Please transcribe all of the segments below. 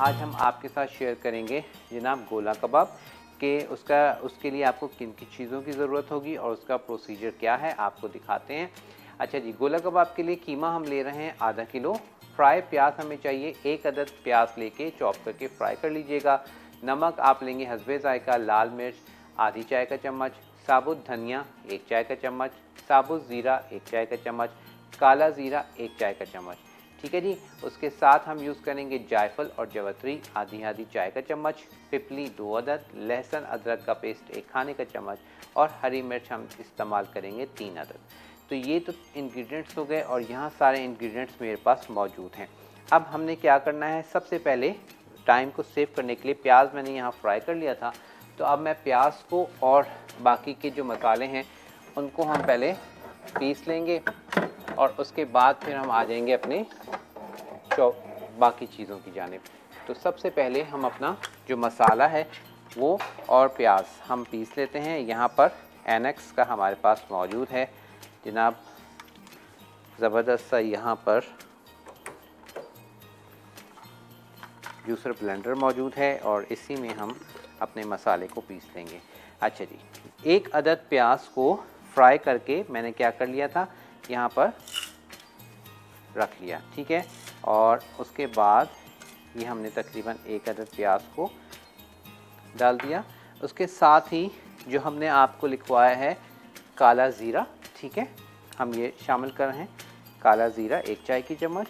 आज हम आपके साथ शेयर करेंगे जनाब गोला कबाब के उसके लिए आपको किन किन चीज़ों की ज़रूरत होगी और उसका प्रोसीजर क्या है आपको दिखाते हैं। अच्छा जी, गोला कबाब के लिए कीमा हम ले रहे हैं आधा किलो। फ्राई प्याज हमें चाहिए, एक अदद प्याज लेके चॉप करके फ्राई कर लीजिएगा। नमक आप लेंगे हस्बे ज़ायका, लाल मिर्च आधी चाय का चम्मच, साबुत धनिया 1 चाय का चम्मच, साबुत ज़ीरा 1 चाय का चम्मच, काला ज़ीरा 1 चाय का चम्मच। ठीक है जी। उसके साथ हम यूज़ करेंगे जायफल और जवत्री आधी आधी चाय का चम्मच, पिपली 2 अदद, लहसुन अदरक का पेस्ट 1 खाने का चम्मच और हरी मिर्च हम इस्तेमाल करेंगे 3 अदद। तो ये तो इंग्रेडिएंट्स हो गए और यहाँ सारे इंग्रेडिएंट्स मेरे पास मौजूद हैं। अब हमने क्या करना है, सबसे पहले टाइम को सेव करने के लिए प्याज मैंने यहाँ फ्राई कर लिया था, तो अब मैं प्याज को और बाकी के जो मसाले हैं उनको हम पहले पीस लेंगे और उसके बाद फिर हम आ जाएंगे अपने बाकी चीज़ों की जानिब। तो सबसे पहले हम अपना जो मसाला है वो और प्याज हम पीस लेते हैं। यहाँ पर एनेक्स का हमारे पास मौजूद है जनाब, ज़बरदस्त सा यहाँ पर जूसर ब्लेंडर मौजूद है और इसी में हम अपने मसाले को पीस लेंगे। अच्छा जी, एक अदद प्याज को फ्राई करके मैंने क्या कर लिया था, यहाँ पर रख लिया। ठीक है, और उसके बाद ये हमने तकरीबन एक अदद प्याज को डाल दिया। उसके साथ ही जो हमने आपको लिखवाया है काला ज़ीरा, ठीक है, हम ये शामिल कर रहे हैं। काला ज़ीरा 1 चाय की चम्मच।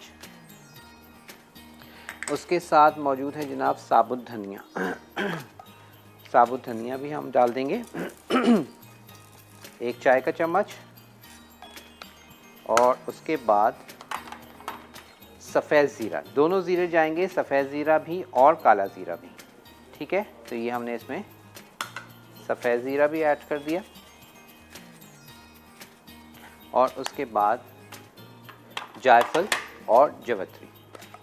उसके साथ मौजूद है जनाब साबुत धनिया साबुत धनिया भी हम डाल देंगे 1 चाय का चम्मच। और उसके बाद सफ़ेद ज़ीरा, दोनों ज़ीरे जाएंगे, सफ़ेद ज़ीरा भी और काला ज़ीरा भी। ठीक है, तो ये हमने इसमें सफ़ेद ज़ीरा भी ऐड कर दिया। और उसके बाद जायफल और जवत्री।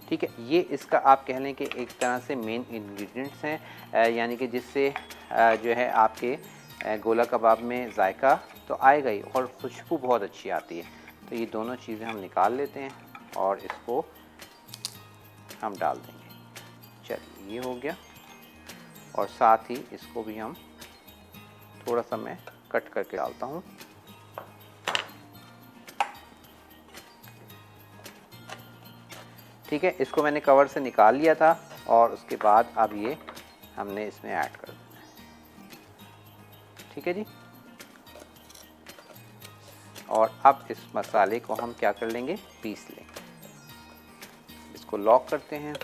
ठीक है, ये इसका आप कह लें कि एक तरह से मेन इंग्रेडिएंट्स हैं, यानी कि जिससे जो है आपके गोला कबाब में जायका तो आएगा ही और खुशबू बहुत अच्छी आती है। तो ये दोनों चीज़ें हम निकाल लेते हैं और इसको हम डाल देंगे। चलिए, ये हो गया। और साथ ही इसको भी हम थोड़ा सा मैं कट करके डालता हूँ। ठीक है, इसको मैंने कवर से निकाल लिया था और उसके बाद अब ये हमने इसमें ऐड कर देना है। ठीक है जी। और अब इस मसाले को हम क्या कर लेंगे, पीस लेंगे। इसको लॉक करते हैं।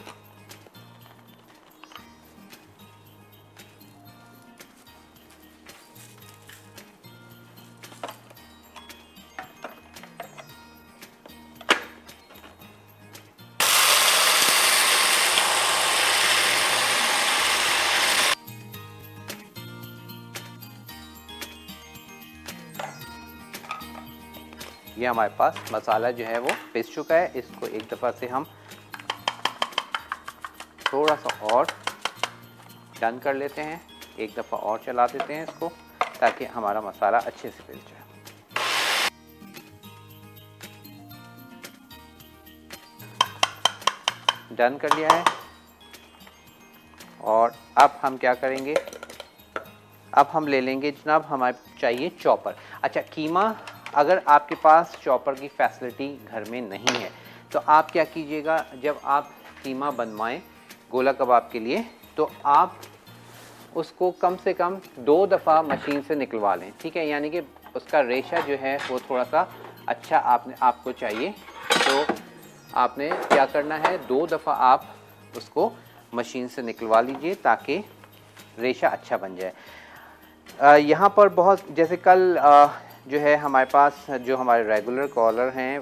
ये हमारे पास मसाला जो है वो पिस चुका है। इसको एक दफ़ा से हम थोड़ा सा और डन कर लेते हैं, एक दफ़ा और चला देते हैं इसको, ताकि हमारा मसाला अच्छे से पिस जाए। डन कर लिया है। और अब हम क्या करेंगे, अब हम ले लेंगे जनाब, हमारे चाहिए चॉपर। अच्छा, कीमा अगर आपके पास चॉपर की फैसिलिटी घर में नहीं है तो आप क्या कीजिएगा, जब आप कीमा बनवाएं गोला कबाब के लिए तो आप उसको कम से कम 2 दफ़ा मशीन से निकलवा लें। ठीक है, यानी कि उसका रेशा जो है वो थोड़ा सा अच्छा आपको चाहिए। तो आपने क्या करना है, 2 दफ़ा आप उसको मशीन से निकलवा लीजिए ताकि रेशा अच्छा बन जाए। यहाँ पर बहुत जैसे कल जो है हमारे पास जो हमारे रेगुलर कॉलर हैं,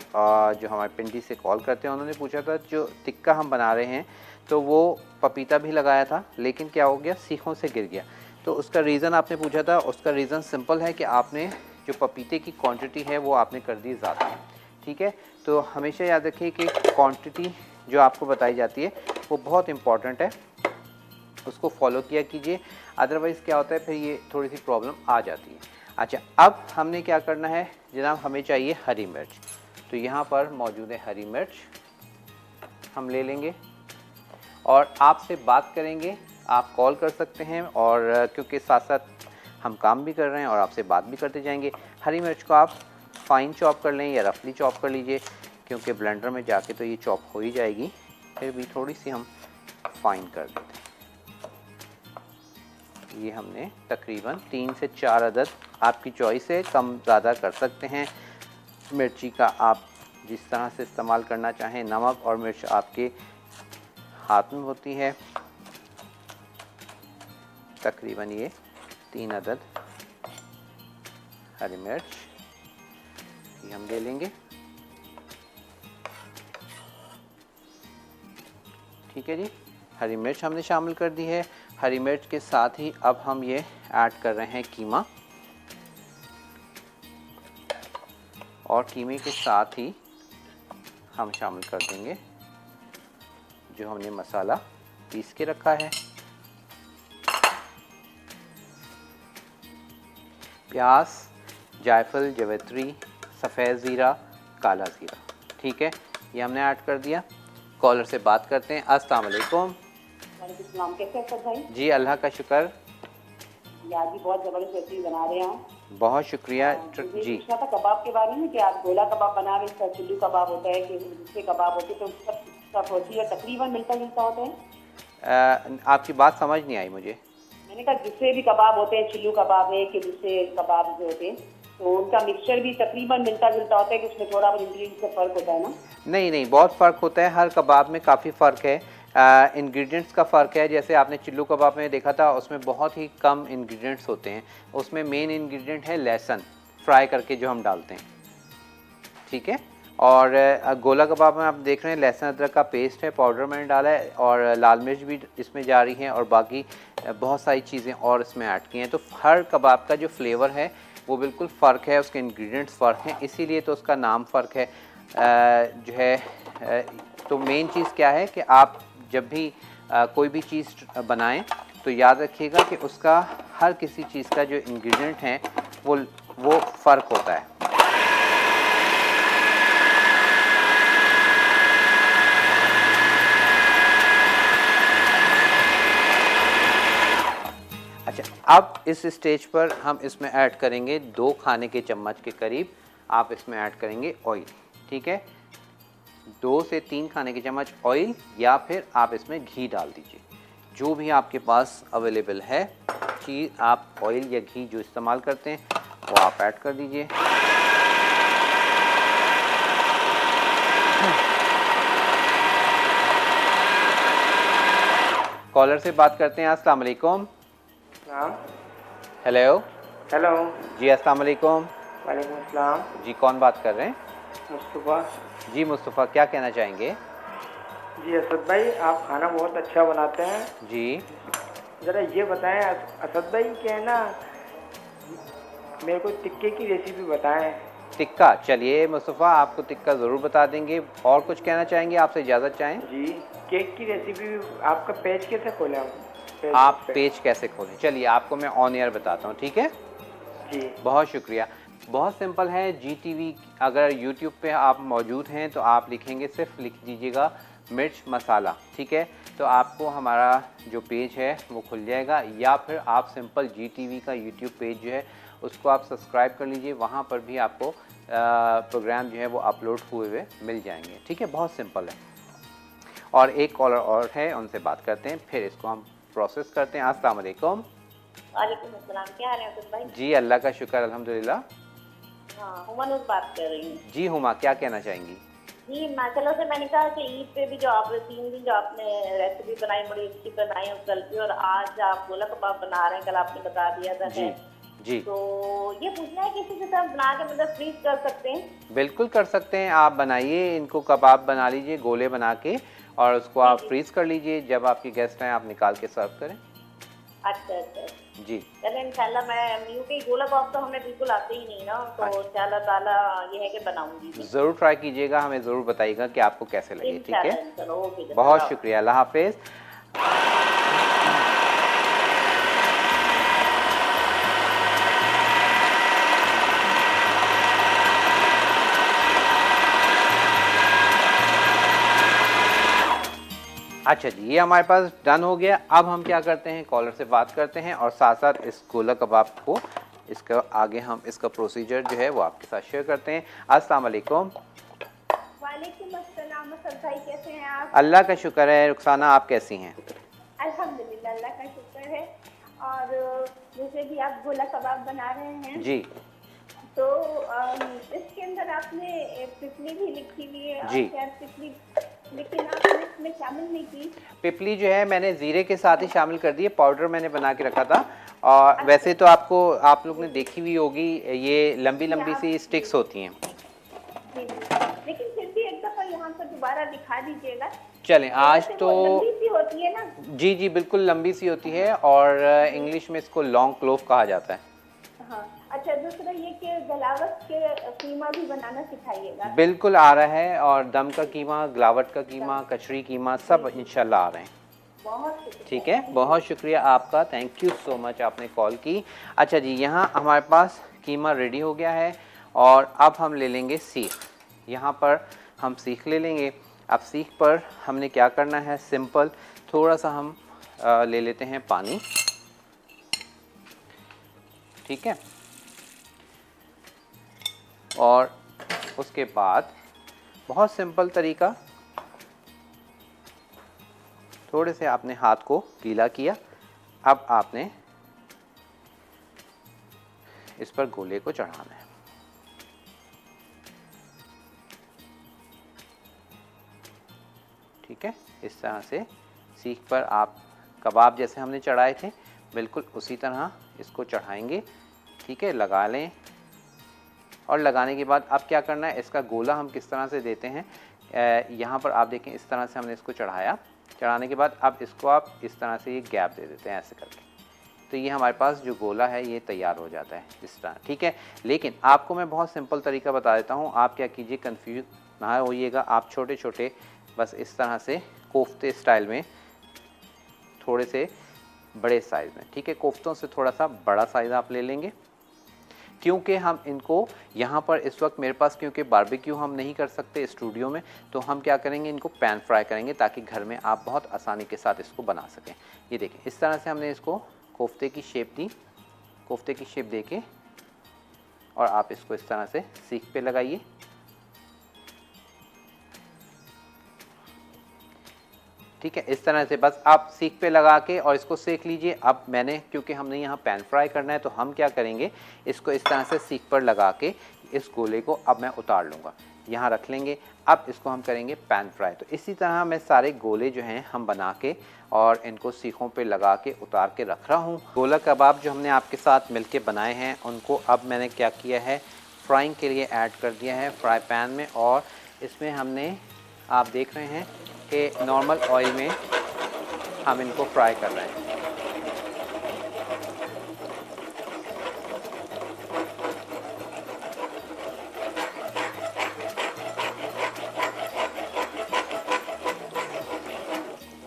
जो हमारे पिंडी से कॉल करते हैं, उन्होंने पूछा था जो टिक्का हम बना रहे हैं तो वो पपीता भी लगाया था, लेकिन क्या हो गया, सीखों से गिर गया। तो उसका रीज़न आपने पूछा था, उसका रीज़न सिंपल है कि आपने जो पपीते की क्वांटिटी है वो आपने कर दी ज़्यादा। ठीक है, तो हमेशा याद रखिए कि क्वांटिटी जो आपको बताई जाती है वो बहुत इम्पॉर्टेंट है, उसको फॉलो किया कीजिए, अदरवाइज़ क्या होता है फिर ये थोड़ी सी प्रॉब्लम आ जाती है। अच्छा, अब हमने क्या करना है जनाब, हमें चाहिए हरी मिर्च। तो यहाँ पर मौजूद है हरी मिर्च, हम ले लेंगे। और आपसे बात करेंगे। आप कॉल कर सकते हैं और क्योंकि साथ साथ हम काम भी कर रहे हैं और आपसे बात भी करते जाएंगे। हरी मिर्च को आप फाइन चॉप कर लें या रफली चॉप कर लीजिए, क्योंकि ब्लेंडर में जाके तो ये चॉप हो ही जाएगी, फिर भी थोड़ी सी हम फाइन कर देते हैं। ये हमने तकरीबन 3 से 4 अदद, आपकी चॉइस है, कम ज़्यादा कर सकते हैं। मिर्ची का आप जिस तरह से इस्तेमाल करना चाहें, नमक और मिर्च आपके हाथ में होती है। तकरीबन ये 3 अदद हरी मिर्च ये हम ले लेंगे। ठीक है जी, हरी मिर्च हमने शामिल कर दी है। हरी मिर्च के साथ ही अब हम ये ऐड कर रहे हैं कीमा, और कीमे के साथ ही हम शामिल कर देंगे जो हमने मसाला पीस के रखा है। प्याज, जायफल, जवित्री, सफ़ेद ज़ीरा, काला ज़ीरा, ठीक है, ये हमने ऐड कर दिया। कॉलर से बात करते हैं। अस्सलाम वालेकुम। वालेकुम सलाम। कैसे हैं भाई? जी अल्लाह का शुक्र। आज भी बहुत ज़बरदस्त रेसिपी बना रहे हैं। बहुत शुक्रिया। मुझे जी पूछना था कबाब के बारे में कि आप गोला कबाब बना रहे हैं, चुल्लू कबाब होता है कि दूसरे कबाब होते हैं, तो उसका प्रोसीजर तकरीबन मिलता जुलता होता है? आपकी बात समझ नहीं आई मुझे। मैंने कहा जिससे भी कबाब होते हैं, चिल्लू कबाब है कि दूसरे कबाब जो होते हैं, तो उनका मिक्सचर भी तकरीबन मिलता जुलता होता है कि उसमें थोड़ा बहुत इंग्रेडिएंट्स का फ़र्क होता है ना? नहीं नहीं, बहुत फ़र्क होता है, हर कबाब में काफ़ी फ़र्क है। इंग्रेडिएंट्स का फ़र्क है। जैसे आपने चिल्लू कबाब में देखा था, उसमें बहुत ही कम इंग्रेडिएंट्स होते हैं। उसमें मेन इंग्रेडिएंट है लहसुन, फ्राई करके जो हम डालते हैं, ठीक है। और गोला कबाब में आप देख रहे हैं लहसुन अदरक का पेस्ट है, पाउडर मैंने डाला है, और लाल मिर्च भी इसमें जा रही है, और बाकी बहुत सारी चीज़ें और इसमें ऐड की हैं। तो हर कबाब का जो फ्लेवर है वो बिल्कुल फ़र्क है, उसके इंग्रेडिएंट्स फ़र्क हैं, इसीलिए तो उसका नाम फ़र्क है। जो है तो मेन चीज़ क्या है कि आप जब भी कोई भी चीज़ बनाएं तो याद रखिएगा कि उसका हर किसी चीज़ का जो इंग्रेडिएंट है वो फ़र्क होता है। अच्छा, अब इस स्टेज पर हम इसमें ऐड करेंगे 2 खाने के चम्मच के करीब आप इसमें ऐड करेंगे ऑयल, ठीक है। 2 से 3 खाने के चम्मच ऑयल, या फिर आप इसमें घी डाल दीजिए, जो भी आपके पास अवेलेबल है चीज़, आप ऑयल या घी जो इस्तेमाल करते हैं वो आप ऐड कर दीजिए। कॉलर से बात करते हैं। अस्सलाम वालेकुम। हेलो। हेलो। जी अस्सलाम वालेकुम। वालेकुम अस्सलाम। जी कौन बात कर रहे हैं? मुस्तफ़ा। जी मुस्तफ़ा, क्या कहना चाहेंगे? जी असद भाई, आप खाना बहुत अच्छा बनाते हैं। जी ज़रा ये बताएं असद भाई कि है ना, मेरे को टिक्के की रेसिपी बताएं। टिक्का, चलिए मुस्तफ़ा आपको टिक्का ज़रूर बता देंगे। और कुछ कहना चाहेंगे? आपसे इजाज़त चाहें? जी, केक की रेसिपी। आपका पेज कैसे खोलें हम? आप पेज कैसे खोलें, चलिए आपको मैं ऑन एयर बताता हूँ, ठीक है जी। बहुत शुक्रिया। बहुत सिंपल है। GTV, अगर यूट्यूब पे आप मौजूद हैं तो आप लिखेंगे, सिर्फ लिख दीजिएगा मिर्च मसाला, ठीक है, तो आपको हमारा जो पेज है वो खुल जाएगा। या फिर आप सिंपल GTV का यूट्यूब पेज जो है उसको आप सब्सक्राइब कर लीजिए, वहाँ पर भी आपको प्रोग्राम जो है वो अपलोड हुए हुए मिल जाएंगे, ठीक है। बहुत सिंपल है। और एक कॉलर और है, उनसे बात करते हैं, फिर इसको हम प्रोसेस करते हैं। अस्सलाम वालेकुम। वालेकुम अस्सलाम। क्या हाल है असद भाई? जी अल्लाह का शुक्र, अल्हम्दुलिल्लाह। हाँ, हुमा नूर बात कर रही हूँ। जी हुमा, क्या कहना चाहेंगी? जी माशाल्लाह से मैंने कहा कि ईद पे भी जो आप 3 दिन जो आपने रेसिपी बनाई बड़ी अच्छी बनाई, और कल की, और आज आप गोला कबाब बना रहे हैं, कल आपने बता दिया था। जी जी तो ये पूछना है कि इसी के साथ बना के मतलब फ्रीज कर सकते हैं? बिल्कुल कर सकते हैं। आप बनाइए, इनको कबाब बना लीजिए गोले बना के, और उसको आप फ्रीज़ कर लीजिए। जब आपके गेस्ट आए आप निकाल के सर्व करें। अच्छा अच्छा जी चलें इंशाल्लाह। मैं यूके गोला कबाब तो हमें बिल्कुल आते ही नहीं ना, तो इंशाल्लाह ताला ये है कि बनाऊंगी। ज़रूर ट्राई कीजिएगा, हमें ज़रूर बताइएगा कि आपको कैसे लगे, ठीक है। इंशाल्लाह। ओके, बहुत शुक्रिया, अल्लाह हाफिज़। अच्छा जी, ये हमारे पास डन हो गया। अब हम क्या करते हैं, कॉलर से बात करते हैं और साथ साथ इस गोला कबाब को इसका आगे हम इसका प्रोसीजर जो है वो आपके साथ शेयर करते हैं। अस्सलाम वालेकुम। वालेकुम अस्सलाम असद भाई, कैसे हैं आप? अल्लाह का शुक्र है। रुखसाना आप कैसी हैं? अल्हम्दुलिल्लाह, अल्लाह का शुक्र है। और जैसे भी आप गोला कबाब बना रहे हैं जी तो इसके अंदर आपने पिपली भी लिखी हुई है और जी। शायद पिपली, लेकिन आपने इसमें शामिल नहीं की। पिपली जो है मैंने ज़ीरे के साथ ही शामिल कर दी है, पाउडर मैंने बना के रखा था। और वैसे तो आपको आप लोग ने देखी हुई होगी, ये लंबी लंबी सी स्टिक्स होती हैं। जी जी, लेकिन फिर भी एक दफ़ा यहाँ पर दोबारा दिखा दीजिएगा। चलें आज वैसे तो वो लंबी सी होती है ना? जी जी बिल्कुल लंबी सी होती है और इंग्लिश में इसको लॉन्ग क्लोव कहा जाता है। हाँ। अच्छा, दूसरा ये कि गलावत के कीमा भी बनाना सिखाइएगा। बिल्कुल आ रहा है, और दम का कीमा, गलावट का कीमा, कचरी कीमा सब इंशाल्लाह आ रहे हैं। बहुत शुक्रिया। ठीक है, बहुत शुक्रिया आपका, थैंक यू सो मच आपने कॉल की। अच्छा जी, यहाँ हमारे पास कीमा रेडी हो गया है और अब हम ले लेंगे सीख। यहाँ पर हम सीख ले लेंगे। अब सीख पर हमने क्या करना है, सिंपल थोड़ा सा हम ले लेते हैं पानी। ठीक है, और उसके बाद बहुत सिंपल तरीका, थोड़े से आपने हाथ को गीला किया। अब आपने इस पर गोले को चढ़ाना है। ठीक है, इस तरह से सीख पर आप कबाब जैसे हमने चढ़ाए थे बिल्कुल उसी तरह इसको चढ़ाएंगे। ठीक है, लगा लें। और लगाने के बाद अब क्या करना है, इसका गोला हम किस तरह से देते हैं, यहाँ पर आप देखें इस तरह से हमने इसको चढ़ाया। चढ़ाने के बाद अब इसको आप इस तरह से ये गैप दे देते हैं ऐसे करके, तो ये हमारे पास जो गोला है ये तैयार हो जाता है इस तरह। ठीक है, लेकिन आपको मैं बहुत सिंपल तरीका बता देता हूँ। आप क्या कीजिए, कंफ्यूज ना होइएगा। आप छोटे छोटे बस इस तरह से कोफ्ते स्टाइल में, थोड़े से बड़े साइज़ में, ठीक है, कोफ्तों से थोड़ा सा बड़ा साइज़ आप ले लेंगे, क्योंकि हम इनको यहाँ पर इस वक्त मेरे पास, क्योंकि बारबेक्यू हम नहीं कर सकते स्टूडियो में, तो हम क्या करेंगे, इनको पैन फ्राई करेंगे ताकि घर में आप बहुत आसानी के साथ इसको बना सकें। ये देखें, इस तरह से हमने इसको कोफ्ते की शेप दी। कोफ्ते की शेप देके और आप इसको इस तरह से सीख पे लगाइए। ठीक है, इस तरह से बस आप सीख पे लगा के और इसको सेक लीजिए। अब मैंने, क्योंकि हमने यहाँ पैन फ्राई करना है, तो हम क्या करेंगे, इसको इस तरह से सीख पर लगा के इस गोले को अब मैं उतार लूँगा, यहाँ रख लेंगे। अब इसको हम करेंगे पैन फ्राई। तो इसी तरह मैं सारे गोले जो हैं हम बना के और इनको सीखों पे लगा के उतार के रख रहा हूँ। गोला कबाब जो हमने आपके साथ मिलके बनाए हैं उनको अब मैंने क्या किया है, फ्राइंग के लिए ऐड कर दिया है फ्राई पैन में। और इसमें हमने, आप देख रहे हैं कि नॉर्मल ऑयल में हम इनको फ्राई कर रहे हैं।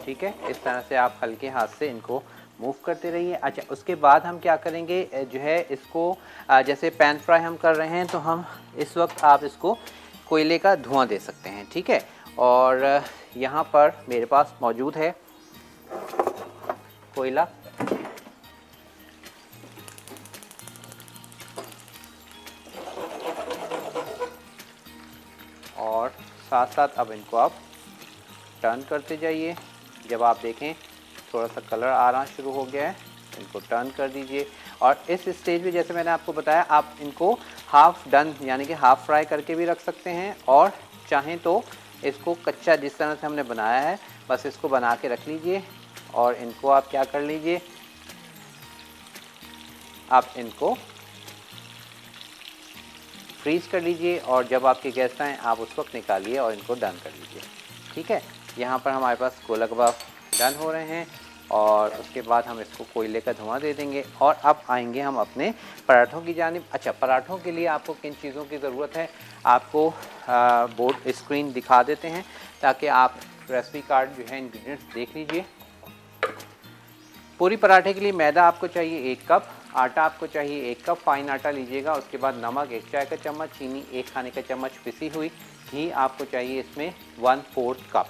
ठीक है, इस तरह से आप हल्के हाथ से इनको मूव करते रहिए। अच्छा, उसके बाद हम क्या करेंगे, जो है इसको जैसे पैन फ्राई हम कर रहे हैं, तो हम इस वक्त आप इसको कोयले का धुआं दे सकते हैं। ठीक है, और यहाँ पर मेरे पास मौजूद है कोयला। और साथ साथ अब इनको आप टर्न करते जाइए। जब आप देखें थोड़ा सा कलर आ रहा शुरू हो गया है, इनको टर्न कर दीजिए। और इस स्टेज पे जैसे मैंने आपको बताया, आप इनको हाफ़ डन यानी कि हाफ़ फ्राई करके भी रख सकते हैं, और चाहें तो इसको कच्चा जिस तरह से हमने बनाया है बस इसको बना के रख लीजिए। और इनको आप क्या कर लीजिए, आप इनको फ्रीज कर लीजिए, और जब आपके गेस्ट आएँ आप उस वक्त निकालिए और इनको डन कर लीजिए। ठीक है, यहाँ पर हमारे पास गोला कबाब डन हो रहे हैं, और उसके बाद हम इसको कोयले का धुआं दे देंगे। और अब आएंगे हम अपने पराठों की जानिब। अच्छा, पराठों के लिए आपको किन चीज़ों की ज़रूरत है, आपको बोर्ड स्क्रीन दिखा देते हैं ताकि आप रेसिपी कार्ड जो है इंग्रेडिएंट्स देख लीजिए। पूरी पराठे के लिए मैदा आपको चाहिए 1 कप, आटा आपको चाहिए 1 कप, फाइन आटा लीजिएगा। उसके बाद नमक 1 चाय का चम्मच, चीनी 1 खाने का चम्मच पिसी हुई, घी आपको चाहिए इसमें 1/4 कप।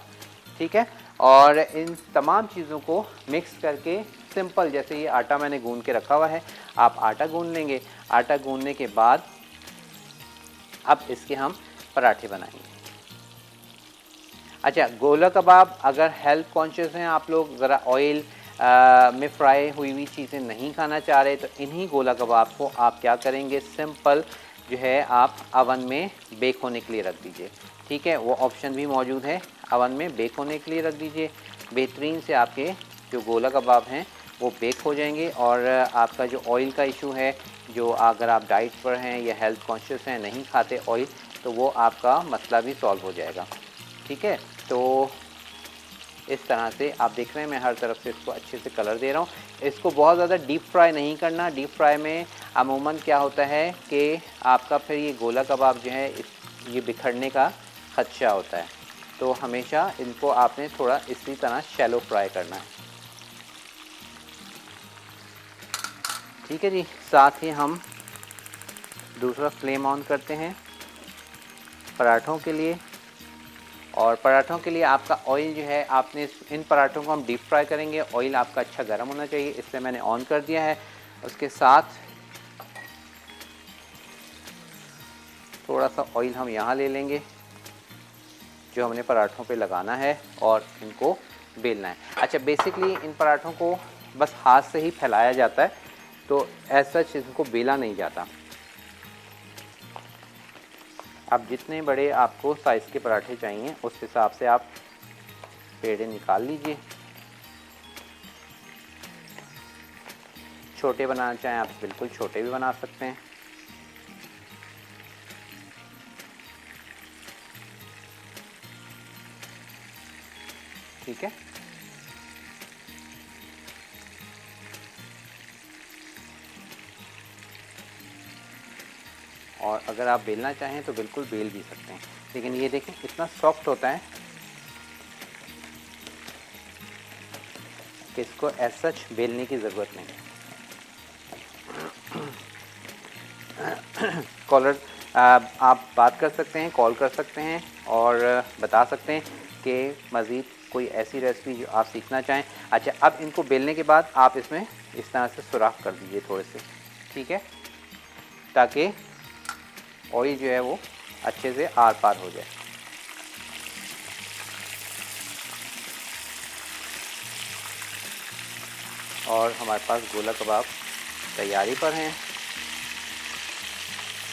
ठीक है, और इन तमाम चीज़ों को मिक्स करके सिंपल, जैसे ये आटा मैंने गूंद के रखा हुआ है, आप आटा गूंद लेंगे। आटा गूंदने के बाद अब इसके हम पराठे बनाएंगे। अच्छा, गोला कबाब, अगर हेल्थ कॉन्शियस हैं आप लोग, ज़रा ऑयल में फ्राई हुई चीज़ें नहीं खाना चाह रहे, तो इन्हीं गोला कबाब को आप क्या करेंगे, सिंपल जो है आप अवन में बेक होने के लिए रख दीजिए। ठीक है, वो ऑप्शन भी मौजूद है, अवन में बेक होने के लिए रख दीजिए। बेहतरीन से आपके जो गोला कबाब हैं वो बेक हो जाएंगे, और आपका जो ऑयल का इशू है, जो अगर आप डाइट पर हैं या हेल्थ कॉन्शियस हैं, नहीं खाते ऑयल, तो वो आपका मसला भी सॉल्व हो जाएगा। ठीक है, तो इस तरह से आप देख रहे हैं मैं हर तरफ से इसको अच्छे से कलर दे रहा हूँ। इसको बहुत ज़्यादा डीप फ्राई नहीं करना। डीप फ्राई में अमूमन क्या होता है कि आपका फिर ये गोला कबाब जो है ये बिखरने का खदशा होता है, तो हमेशा इनको आपने थोड़ा इसी तरह शैलो फ्राई करना है। ठीक है जी, साथ ही हम दूसरा फ्लेम ऑन करते हैं पराठों के लिए। और पराठों के लिए आपका ऑयल जो है, आपने इन पराठों को हम डीप फ्राई करेंगे, ऑयल आपका अच्छा गर्म होना चाहिए, इसलिए मैंने ऑन कर दिया है। उसके साथ थोड़ा सा ऑयल हम यहाँ ले लेंगे जो हमने पराठों पे लगाना है, और इनको बेलना है। अच्छा, बेसिकली इन पराठों को बस हाथ से ही फैलाया जाता है, तो ऐसा इनको बेला नहीं जाता। अब जितने बड़े आपको साइज़ के पराठे चाहिए उस हिसाब से आप पेड़े निकाल लीजिए। छोटे बनाना चाहें आप बिल्कुल छोटे भी बना सकते हैं। ठीक है, और अगर आप बेलना चाहें तो बिल्कुल बेल भी सकते हैं, लेकिन ये देखें इतना सॉफ्ट होता है कि इसको एज सच बेलने की ज़रूरत नहीं है। कॉलर आप बात कर सकते हैं, कॉल कर सकते हैं और बता सकते हैं कि मज़ीद कोई ऐसी रेसिपी जो आप सीखना चाहें। अच्छा, अब इनको बेलने के बाद आप इसमें इस तरह से सुराख कर दीजिए थोड़े से, ठीक है, ताकि ऑयल जो है वो अच्छे से आर पार हो जाए। और हमारे पास गोला कबाब तैयारी पर हैं।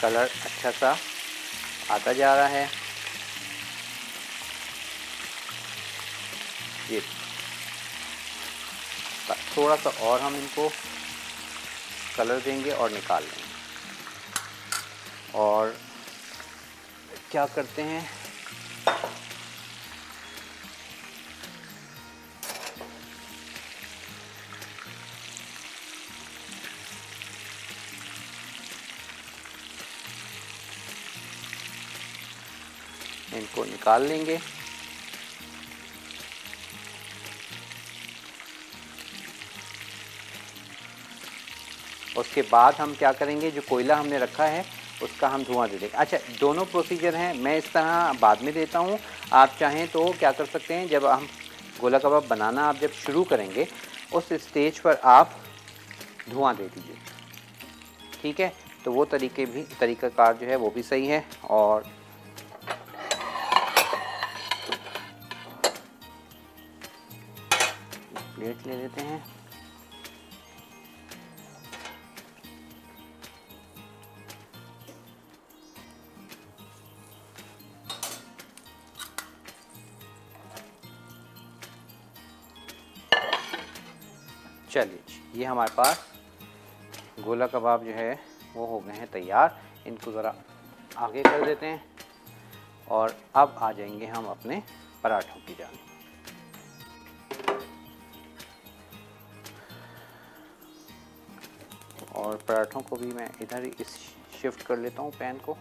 कलर अच्छा सा आता जा रहा है। ये थोड़ा सा और हम इनको कलर देंगे और निकाल लेंगे। और क्या करते हैं, इनको निकाल लेंगे। उसके बाद हम क्या करेंगे, जो कोयला हमने रखा है उसका हम धुआं दे देंगे। अच्छा, दोनों प्रोसीजर हैं, मैं इस तरह बाद में देता हूँ। आप चाहें तो क्या कर सकते हैं, जब हम गोला कबाब बनाना आप जब शुरू करेंगे उस स्टेज पर आप धुआं दे दीजिए। ठीक है, तो वो तरीक़ाकार जो है वो भी सही है। और प्लेट ले लेते हैं। चलिए, ये हमारे पास गोला कबाब जो है वो हो गए हैं तैयार। इनको ज़रा आगे कर देते हैं और अब आ जाएंगे हम अपने पराठों की जानिब। और पराठों को भी मैं इधर ही शिफ्ट कर लेता हूँ पैन को।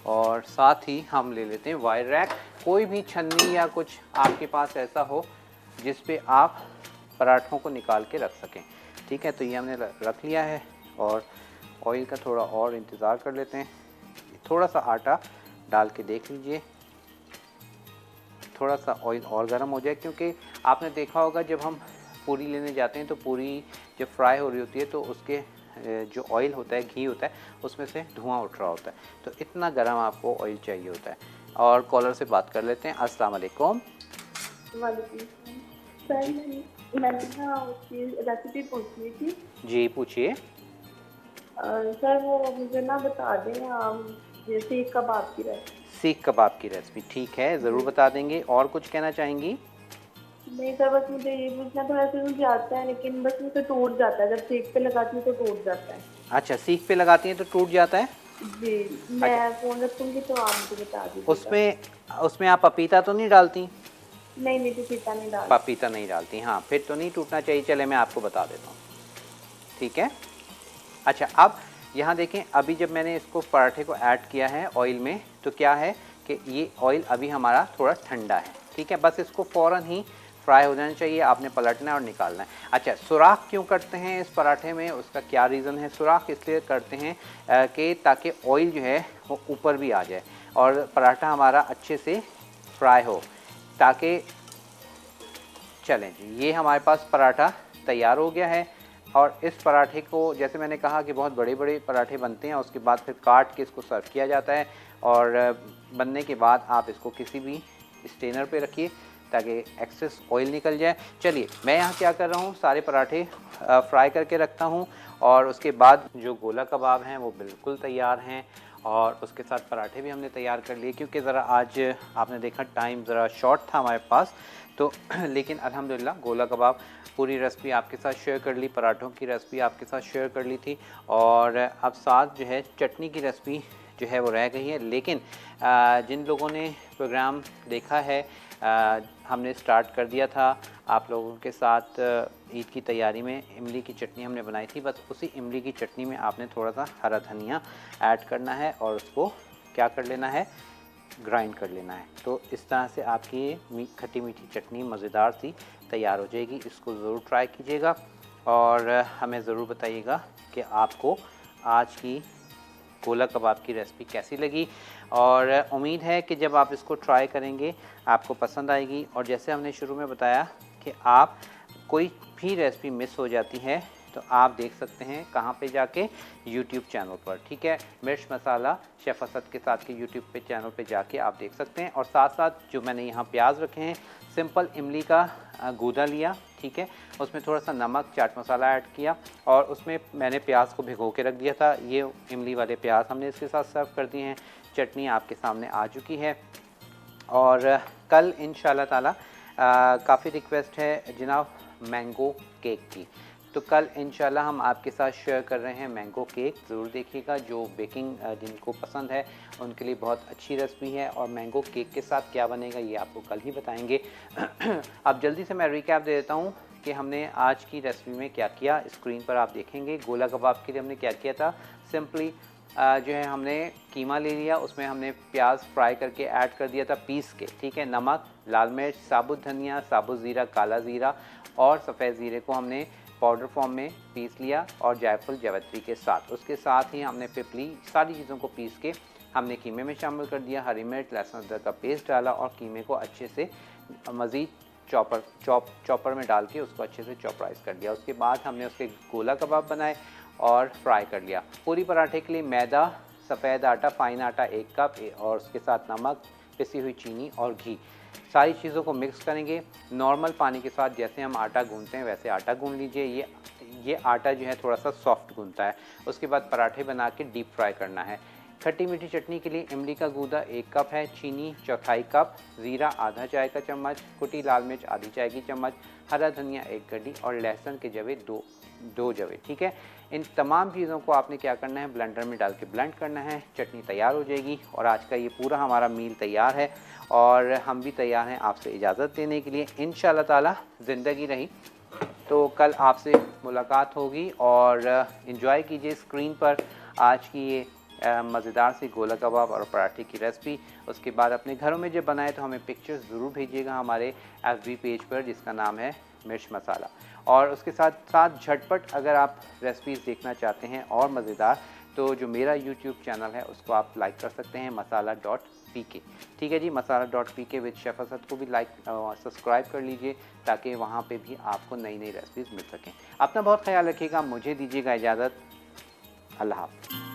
और साथ ही हम ले लेते हैं वायर रैक। कोई भी छन्नी या कुछ आपके पास ऐसा हो जिस पे आप पराठों को निकाल के रख सकें। ठीक है, तो ये हमने रख लिया है और ऑयल का थोड़ा और इंतज़ार कर लेते हैं। थोड़ा सा आटा डाल के देख लीजिए, थोड़ा सा ऑयल और गर्म हो जाए, क्योंकि आपने देखा होगा जब हम पूरी लेने जाते हैं तो पूरी जब फ्राई हो रही होती है तो उसके जो ऑयल होता है, घी होता है, उसमें से धुआं उठ रहा होता है, तो इतना गर्म आपको ऑयल चाहिए होता है। और कॉलर से बात कर लेते हैं। अस्सलाम वालेकुम। सर मैंने ना उसकी रेसिपी पूछनी थी। जी पूछिए। सर वो मुझे ना बता दें आप, ये सीख कबाब की रेसिपी। सीख कबाब की रेसिपी, ठीक है, ज़रूर बता देंगे। और कुछ कहना चाहेंगी? नहीं सर, बस मुझे ये पूछना था, वैसे मुझे आता है लेकिन बस मुझे टूट जाता है, जब सीख पे लगाती हूँ तो टूट जाता है। अच्छा, सीख पे लगाती हैं तो टूट जाता है? जी, मैं फ़ोन रखूँगी तो आप मुझे बता दीजिएगा। उसमें आप पपीता तो नहीं डालती? नहीं नहीं, पपीता नहीं डाल। पपीता नहीं डालती, हाँ, फिर तो नहीं टूटना चाहिए। चले मैं आपको बता देता हूँ, ठीक है। अच्छा, अब यहाँ देखें, अभी जब मैंने इसको पराठे को ऐड किया है ऑयल में, तो क्या है कि ये ऑयल अभी हमारा थोड़ा ठंडा है, ठीक है। बस इसको फ़ौरन ही फ्राई हो जाना चाहिए, आपने पलटना है और निकालना है। अच्छा, सुराख क्यों करते हैं इस पराठे में, उसका क्या रीज़न है? सुराख इसलिए करते हैं कि ताकि ऑयल जो है वो ऊपर भी आ जाए और पराठा हमारा अच्छे से फ्राई हो, ताकि चलें जी, ये हमारे पास पराठा तैयार हो गया है। और इस पराठे को, जैसे मैंने कहा कि बहुत बड़े बड़े पराठे बनते हैं, उसके बाद फिर काट के इसको सर्व किया जाता है, और बनने के बाद आप इसको किसी भी स्ट्रेनर पे रखिए ताकि एक्सेस ऑयल निकल जाए। चलिए, मैं यहाँ क्या कर रहा हूँ, सारे पराठे फ्राई करके रखता हूँ, और उसके बाद जो गोला कबाब हैं वो बिल्कुल तैयार हैं, और उसके साथ पराठे भी हमने तैयार कर लिए, क्योंकि ज़रा आज आपने देखा टाइम ज़रा शॉर्ट था हमारे पास, तो लेकिन अल्हम्दुलिल्लाह गोला कबाब पूरी रेसिपी आपके साथ शेयर कर ली, पराठों की रेसिपी आपके साथ शेयर कर ली थी, और अब साथ जो है चटनी की रेसिपी जो है वो रह गई है। लेकिन जिन लोगों ने प्रोग्राम देखा है, हमने स्टार्ट कर दिया था आप लोगों के साथ ईद की तैयारी में, इमली की चटनी हमने बनाई थी, बस उसी इमली की चटनी में आपने थोड़ा सा हरा धनिया ऐड करना है और उसको क्या कर लेना है, ग्राइंड कर लेना है। तो इस तरह से आपकी खट्टी मीठी चटनी मज़ेदार सी तैयार हो जाएगी। इसको ज़रूर ट्राई कीजिएगा और हमें ज़रूर बताइएगा कि आपको आज की गोला कबाब की रेसिपी कैसी लगी, और उम्मीद है कि जब आप इसको ट्राई करेंगे आपको पसंद आएगी। और जैसे हमने शुरू में बताया कि आप कोई भी रेसिपी मिस हो जाती है तो आप देख सकते हैं कहाँ पे जाके, YouTube चैनल पर, ठीक है। मिर्च मसाला शेफ़ असद के साथ के YouTube पे चैनल पे जाके आप देख सकते हैं। और साथ साथ जो मैंने यहाँ प्याज रखे हैं, सिंपल इमली का गूदा लिया, ठीक है, उसमें थोड़ा सा नमक, चाट मसाला ऐड किया, और उसमें मैंने प्याज को भिगो के रख दिया था। ये इमली वाले प्याज हमने इसके साथ सर्व कर दिए हैं। चटनी आपके सामने आ चुकी है, और कल इंशाल्लाह ताला काफ़ी रिक्वेस्ट है जनाब मैंगो केक की, तो कल इंशाल्लाह हम आपके साथ शेयर कर रहे हैं मैंगो केक। ज़रूर देखिएगा, जो बेकिंग जिनको पसंद है उनके लिए बहुत अच्छी रेसिपी है, और मैंगो केक के साथ क्या बनेगा ये आपको कल ही बताएंगे। अब जल्दी से मैं रिकैप दे देता हूँ कि हमने आज की रेसिपी में क्या किया। स्क्रीन पर आप देखेंगे गोला कबाब के लिए हमने क्या किया था। सिंपली जो है हमने कीमा ले लिया, उसमें हमने प्याज फ्राई करके ऐड कर दिया था पीस के, ठीक है। नमक, लाल मिर्च, साबुत धनिया, साबुत ज़ीरा, काला ज़ीरा और सफ़ेद ज़ीरे को हमने पाउडर फॉर्म में पीस लिया, और जायफल जावित्री के साथ, उसके साथ ही हमने पिपली, सारी चीज़ों को पीस के हमने कीमे में शामिल कर दिया। हरी मिर्च, लहसुन अदरक का पेस्ट डाला, और कीमे को अच्छे से मज़ीद चॉपर में डाल के उसको अच्छे से चॉपराइज कर दिया। उसके बाद हमने उसके गोला कबाब बनाए और फ्राई कर लिया। पूरी पराठे के लिए मैदा, सफ़ेद आटा, फ़ाइन आटा 1 कप, और उसके साथ नमक, पिसी हुई चीनी और घी, सारी चीज़ों को मिक्स करेंगे। नॉर्मल पानी के साथ जैसे हम आटा गूंथते हैं वैसे आटा गूंथ लीजिए। ये आटा जो है थोड़ा सा सॉफ्ट गूंथता है। उसके बाद पराठे बना के डीप फ्राई करना है। खट्टी मीठी चटनी के लिए इमली का गूदा 1 कप है, चीनी चौथाई कप, ज़ीरा आधा चाय का चम्मच, कुटी लाल मिर्च आधी चाय की चम्मच, हरा धनिया 1 गड्डी, और लहसुन के जवे दो जवे, ठीक है। इन तमाम चीज़ों को आपने क्या करना है, ब्लेंडर में डाल के ब्लेंड करना है। चटनी तैयार हो जाएगी, और आज का ये पूरा हमारा मील तैयार है, और हम भी तैयार हैं आपसे इजाज़त देने के लिए। इंशाल्लाह ताला ज़िंदगी रही तो कल आपसे मुलाकात होगी, और इन्जॉय कीजिए स्क्रीन पर आज की ये मज़ेदार सी गोला कबाब और पराठे की रेसिपी। उसके बाद अपने घरों में जब बनाए तो हमें पिक्चर्स ज़रूर भेजिएगा हमारे FB पेज पर, जिसका नाम है मिर्च मसाला। और उसके साथ साथ झटपट अगर आप रेसिपीज़ देखना चाहते हैं और मज़ेदार, तो जो मेरा यूट्यूब चैनल है उसको आप लाइक कर सकते हैं, masala.pk। ठीक है जी, masala.pk विद शेफ़ असद को भी लाइक सब्सक्राइब कर लीजिए ताकि वहाँ पे भी आपको नई नई रेसिपीज़ मिल सकें। अपना बहुत ख्याल रखिएगा, मुझे दीजिएगा इजाज़त। अल्लाह हाफ़िज़।